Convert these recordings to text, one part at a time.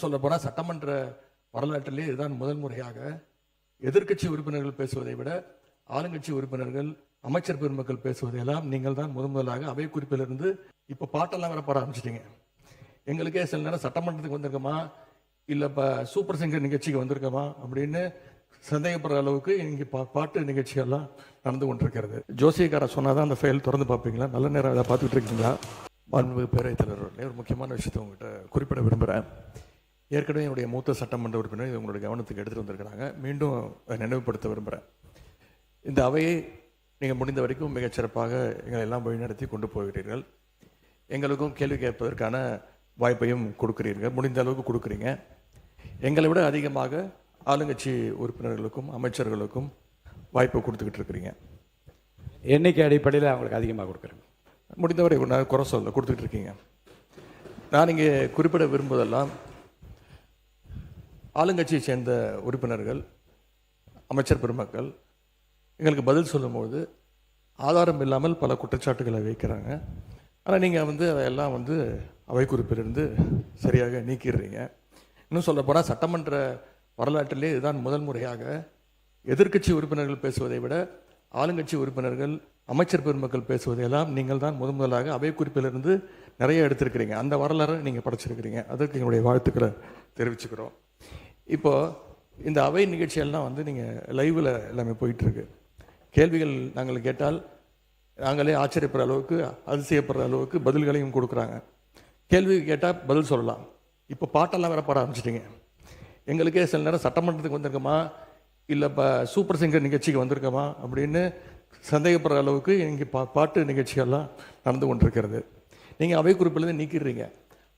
சொல்ல போனால் சட்டமன்ற வரலாற்றிலே இதுதான் முதல் முறையாக எதிர்க்கட்சி உறுப்பினர்கள் பேசுவதை விட ஆளுங்கட்சி உறுப்பினர்கள் அமைச்சர் பெருமக்கள் பேசுவதையெல்லாம் நீங்கள் தான் முதலாக அவை குறிப்பிலிருந்து இப்போ பாட்டெல்லாம் வேற பாட ஆரம்பிச்சிட்டீங்க. எங்களுக்கே சில நேரம் சட்டமன்றத்துக்கு வந்திருக்கோமா இல்லை இப்போ சூப்பர் சிங்கர் நிகழ்ச்சிக்கு வந்திருக்கோமா அப்படின்னு சந்தேகப்படுற அளவுக்கு இங்கே பாட்டு நிகழ்ச்சியெல்லாம் நடந்து கொண்டிருக்கிறது. ஜோசியக்கார சொன்னாதான் அந்த ஃபைல் திறந்து பார்ப்பீங்களா? நல்ல நேரம் அதை பார்த்துக்கிட்டு இருக்கீங்களா? மாண்புமிகு பேரவைத் தலைவர், ஒரு முக்கியமான விஷயத்தை உங்கள்கிட்ட குறிப்பிட விரும்புகிறேன். ஏற்கனவே என்னுடைய மூத்த சட்டமன்ற உறுப்பினர் இது உங்களுடைய கவனத்துக்கு எடுத்துகிட்டு வந்திருக்கிறாங்க. மீண்டும் நினைவுபடுத்த விரும்புகிறேன். இந்த அவையை நீங்கள் முடிந்த வரைக்கும் மிகச்சிறப்பாக எங்களை எல்லாம் வழிநடத்தி கொண்டு போகிறீர்கள். எங்களுக்கும் கேள்வி கேட்பதற்கான வாய்ப்பையும் கொடுக்குறீர்கள், முடிந்த அளவுக்கு கொடுக்குறீங்க. எங்களை விட அதிகமாக ஆளுங்கட்சி உறுப்பினர்களுக்கும் அமைச்சர்களுக்கும் வாய்ப்பை கொடுத்துக்கிட்டு இருக்கிறீங்க. எண்ணிக்கை அடிப்படையில் அவங்களுக்கு அதிகமாக கொடுக்குறேன். முடிந்தவரை நான் குறை சொல்ல கொடுத்துக்கிட்டு இருக்கீங்க. நான் இங்கே குறிப்பிட விரும்புவதெல்லாம் ஆளுங்கட்சியை சேர்ந்த உறுப்பினர்கள் அமைச்சர் பெருமக்கள் எங்களுக்கு பதில் சொல்லும்போது ஆதாரம் இல்லாமல் பல குற்றச்சாட்டுகளை வைக்கிறாங்க. ஆனால் நீங்கள் அதையெல்லாம் அவை குறிப்பிலிருந்து சரியாக நீக்கிடுறீங்க. இன்னும் சொல்ல போனால் சட்டமன்ற வரலாற்றிலே இதுதான் முதல் முறையாக எதிர்க்கட்சி உறுப்பினர்கள் பேசுவதை விட ஆளுங்கட்சி உறுப்பினர்கள் அமைச்சர் பெருமக்கள் பேசுவதையெல்லாம் நீங்கள் தான் முதலாக அவை குறிப்பிலிருந்து நிறைய எடுத்திருக்கிறீங்க. அந்த வரலாறு நீங்கள் படைச்சிருக்கிறீங்க. அதற்கு எங்களுடைய வாழ்த்துக்களை தெரிவிச்சுக்கிறோம். இப்போது இந்த அவை நிகழ்ச்சியெல்லாம் நீங்கள் லைவில் எல்லாமே போயிட்டுருக்கு. கேள்விகள் நாங்கள் கேட்டால் நாங்களே ஆச்சரியப்படுற அளவுக்கு அதிசயப்படுற அளவுக்கு பதில்களையும் கொடுக்குறாங்க. கேள்வி கேட்டால் பதில் சொல்லலாம். இப்போ பாட்டெல்லாம் வேற பாட ஆரம்பிச்சிட்டிங்க. எங்களுக்கே சில நேரம் சட்டமன்றத்துக்கு வந்திருக்கோமா இல்லை இப்போ சூப்பர் சிங்கர் நிகழ்ச்சிக்கு வந்திருக்கோமா அப்படின்னு சந்தேகப்படுற அளவுக்கு இங்கே பாட்டு நிகழ்ச்சியெல்லாம் நடந்து கொண்டிருக்கிறது. நீங்கள் அவை குறிப்பிலேருந்து நீக்கிடுறீங்க.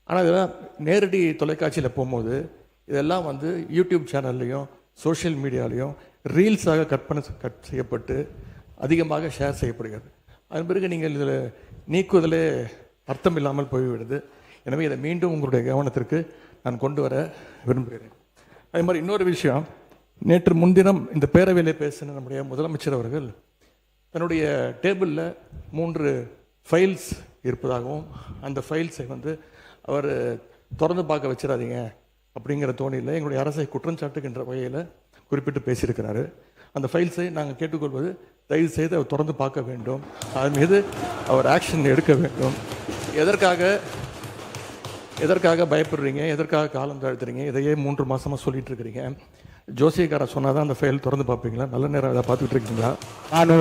ஆனால் இதெல்லாம் நேரடி தொலைக்காட்சியில் போகும்போது இதெல்லாம் யூடியூப் சேனல்லையும் சோஷியல் மீடியாலையும் ரீல்ஸாக கட் செய்யப்பட்டு அதிகமாக ஷேர் செய்யப்படுகிறது. அதன் பிறகு நீங்கள் இதில் நீக்குவதிலே அர்த்தம் இல்லாமல் போய்விடுது. எனவே இதை மீண்டும் உங்களுடைய கவனத்திற்கு நான் கொண்டு வர விரும்புகிறேன். அதே மாதிரி இன்னொரு விஷயம், நேற்று முன்தினம் இந்த பேரவையிலே பேசின நம்முடைய முதலமைச்சர் அவர்கள் தன்னுடைய டேபிளில் 3 ஃபைல்ஸ் இருப்பதாகவும் அந்த ஃபைல்ஸை அவர் திறந்து பார்க்க வச்சிடாதீங்க அப்படிங்கிற தோணியில் எங்களுடைய அரசை குற்றம் சாட்டுகின்ற வகையில் குறிப்பிட்டு பேசியிருக்கிறாரு. அந்த ஃபைல்ஸை நாங்கள் கேட்டுக்கொள்வது, தயவு செய்து அவர் திறந்து பார்க்க வேண்டும், அதன் மீது அவர் ஆக்ஷன் எடுக்க வேண்டும். எதற்காக பயப்படுறீங்க, எதற்காக காலம் தாழ்த்துறீங்க? இதையே 3 மாதமாக சொல்லிட்டு இருக்கிறீங்க. ஜோசியக்கார சொன்னாதான் அந்த ஃபைல் திறந்து பார்ப்பீங்களா? நல்ல நேரம் அதை பார்த்துக்கிட்டு இருக்கீங்களா?